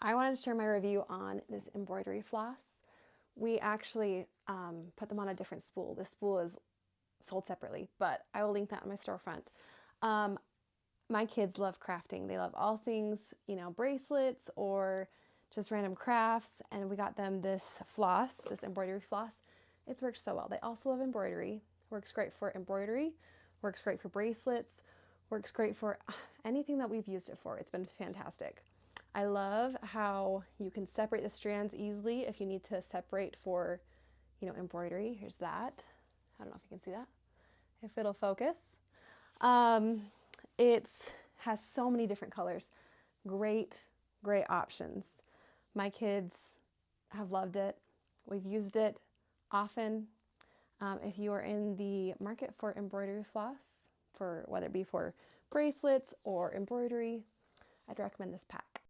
I wanted to share my review on this embroidery floss. We actually put them on a different spool. This spool is sold separately, but I will link that on my storefront. My kids love crafting. They love all things, you know, bracelets or just random crafts, and we got them this floss, this embroidery floss. It's worked so well. They also love embroidery. Works great for embroidery, works great for bracelets, works great for anything that we've used it for. It's been fantastic. I love how you can separate the strands easily if you need to separate for, you know, embroidery. Here's that. I don't know if you can see that, if it'll focus. It has so many different colors. Great, great options. My kids have loved it. We've used it often. If you are in the market for embroidery floss, for whether it be for bracelets or embroidery, I'd recommend this pack.